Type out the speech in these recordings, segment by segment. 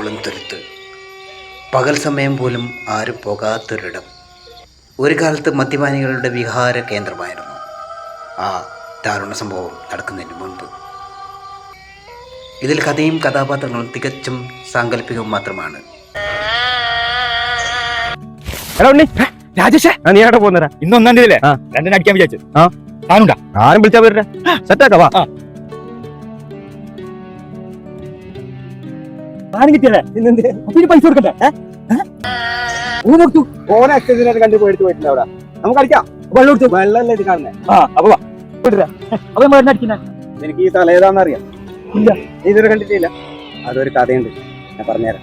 മുള്ളും തുരുത്ത്, പകൽ സമയം പോലും ആരും പോകാത്തൊരിടം. ഒരു കാലത്ത് മദ്യപാനികളുടെ വിഹാര കേന്ദ്രമായിരുന്നു ആ ദാരുണ സംഭവം നടക്കുന്നതിന് മുൻപ്. ഇതിൽ കഥയും കഥാപാത്രങ്ങളും തികച്ചും സാങ്കല്പികവും മാത്രമാണ്. രാജേഷേ, നീ എവിടെ പോകുന്നടാ? ഇന്ന് 1-ാം തീയതിയല്ലേ? രണ്ടിനെ അടിക്കാൻ വിചാരിച്ചു. താനുണ്ടാ? ആരും വിളിച്ചാ വരട്ടെ, സെറ്റാക്കാ. വാ. കിട്ടിയല്ലേ? പൈസ കൊടുക്കട്ടെ. ഓനെ അച്ഛനായിട്ട് കണ്ടു പോയിട്ട് പോയിട്ടില്ല. അവിടെ നമുക്ക് അടിക്കാം. വെള്ളം കൊടുത്തു. വെള്ളമല്ലേ ഇത് കാണുന്നേ? അപ്പൊ അപ്പൊ മരുന്ന് അടിക്കുന്ന എനിക്ക് ഈ സ്ഥലം ഏതാണെന്നറിയാം. ഇല്ല, നീ ഇതുവരെ കണ്ടിട്ടില്ല. അതൊരു കഥയുണ്ട്, ഞാൻ പറഞ്ഞുതരാം.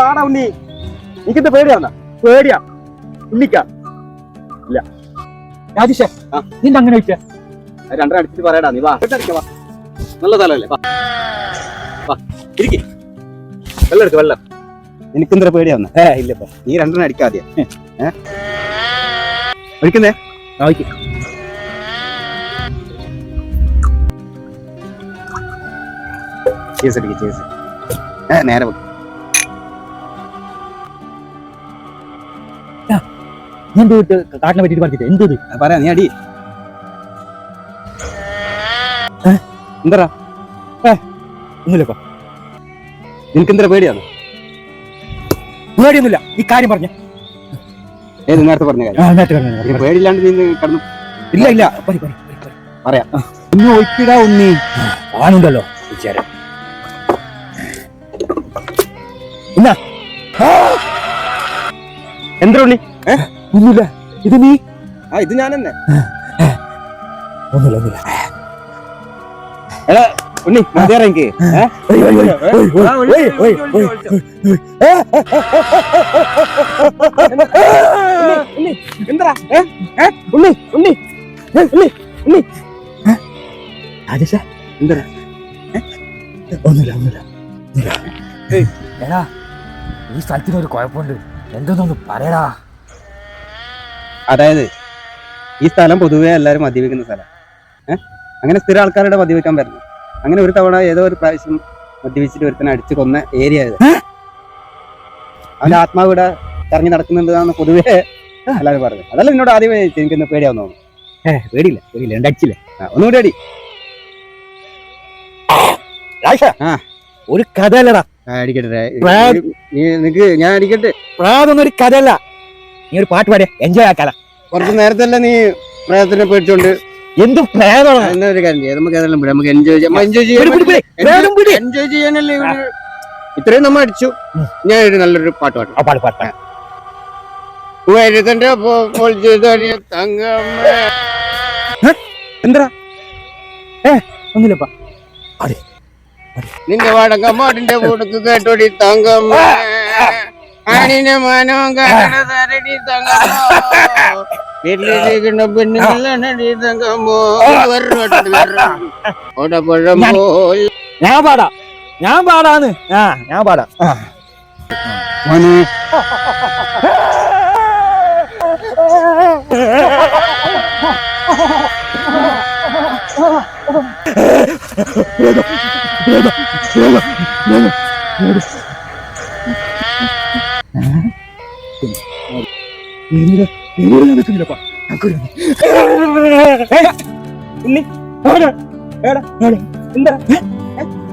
വാടാ ഉണ്ണി, എനിക്കിത് പേടിയാവുന്ന പേടിയാ. ഉണ്ണിക്ക ഇല്ല. രാജേഷേ, നിന്റെ അങ്ങനെ വെച്ചാ രണ്ടര അടിച്ചിട്ട് പറയടാ. നീ വാ, അടിക്കാം. വാ, നല്ല സ്ഥലമല്ലേ? വാ, ഇരിക്കി. വെള്ളം എടുക്ക, വെള്ളം. എനിക്കെന്തര പേടിയാവുന്ന? ഇല്ലപ്പോ നീ രണ്ടെണ്ണം അടിക്കാതെ ഒഴിക്കുന്നേ. നേരെ കാട്ടിനെ പറ്റിട്ട് പറഞ്ഞിട്ട് എന്ത് പറയാ. നീ അടി. എന്തറാ? ഒന്നുമില്ലപ്പോ. നിനക്കെന്തര പേടിയാണോ? പേടിയൊന്നുമില്ല. ഈ കാര്യം പറഞ്ഞ ഏത് നേരത്തെ പറഞ്ഞ കാര്യം? പേടിയില്ലാണ്ട് നീ കടന്നു? ഇല്ല ഇല്ല, പറയാം. ഇന്ന് ഒഴിക്കിടാ ഉണ്ണി. ആണുണ്ടല്ലോ വിചാരം. എന്താ ഉണ്ണി? ഒന്നുമില്ല. ഇത് നീ? ഇത് ഞാൻ തന്നെ. ഒന്നുമില്ല. എടാ ഉണ്ണി, മതിയാറാ എനിക്ക്. എന്താ ഉണ്ണി? ഉണ്ണി ഉണ്ണി ഉണ്ണി രാജേഷ, എന്താ? ഒന്നുമില്ല. എടാ, ഈ സ്ഥലത്തിനൊരു കുഴപ്പമുണ്ട്. എന്തെന്നൊന്ന് പറയടാ. അതായത് ഈ സ്ഥലം പൊതുവെ എല്ലാവരും മദ്യപിക്കുന്ന സ്ഥലം. അങ്ങനെ സ്ഥിര ആൾക്കാരുടെ മദ്യപിക്കാൻ വരുന്നു. അങ്ങനെ ഒരു തവണ ഏതോ ഒരു പ്രാവശ്യം മദ്യപിച്ചിട്ട് ഒരുത്തനെ അടിച്ചു കൊന്ന ഏരിയ ഇത്. അവന്റെ ആത്മാവ് ഇവിടെ കറങ്ങി നടക്കുന്നുണ്ടെന്നാണ് പൊതുവെ എല്ലാവരും പറഞ്ഞത്. അതല്ല എന്നോട് ആദ്യമേ എനിക്കൊന്ന് പേടിയാവുന്ന തോന്നുന്നു. പേടിയില്ല. രണ്ടടിച്ചില്ല. ഒന്നുകൂടി അടി. ഒരു കഥയല്ലടാ. അടിക്കട്ടെ. നിനക്ക് ഞാൻ അടിക്കട്ടെ. പ്രാതൊന്നും ഒരു കഥയല്ല. നീ ഒരു പാട്ട് പാടിയ എൻജോയ് ആക്കാല. കുറച്ച് നേരത്തല്ല നീ പ്രേതത്തിനെ പേടിച്ചോണ്ട് എന്ത് പ്രേതമാണ്? എന്നൊരു കാര്യം ചെയ്യാം. നമുക്ക് ഏതെല്ലാം വിടാം. നമുക്ക് എൻജോയ് ചെയ്യാനല്ലേ ഇത്രയും നമ്മ അടിച്ചു. ഞാൻ ഒരു നല്ലൊരു പാട്ട് പാട്ടാം. എന്താ? ഒന്നുമില്ലപ്പാ. നിന്റെ വടക്കമ്മാടിന്റെ കൂടത്ത് കേട്ടോടി തങ്കമ്മ. ആണിന്റെ മനവും കരടി തങ്കമ്മോ. വീട്ടിലിരിക്കുന്ന പെണ്ണുങ്ങളടി തങ്കമ്മോ. ഞാൻ പാടാന്ന്. ഞാൻ പാടാം.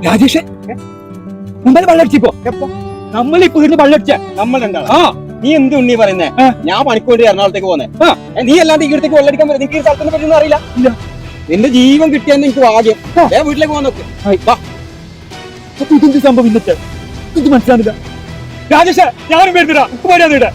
രാജേഷ്, നമ്മൾ വെള്ളടിച്ചിപ്പോ നമ്മളിപ്പോ ഇരുന്ന് വെള്ളടിച്ച നമ്മളുണ്ടാ. നീ എന്ത് ഉണ്ണി പറയുന്നേ? ഞാൻ പണിക്ക് വേണ്ടി എറണാകുളത്തേക്ക് പോന്നെ. നീ അല്ലാണ്ട് ഈ ഇടത്തേക്ക് വെള്ളടിക്കാൻ പറ്റും? എനിക്ക് ഈ സ്ഥലത്തിനെ പറ്റി അറിയില്ല. നിന്റെ ജീവൻ കിട്ടിയാൽ എനിക്ക് ആദ്യം വീട്ടിലേക്ക് പോകാൻ നോക്ക്. ഇതെന്ത് സംഭവം? ഇന്നത്തെ ഇത് മനസ്സിലാകുന്നില്ല. രാജേഷ്, ഞാനും വരുന്നില്ല.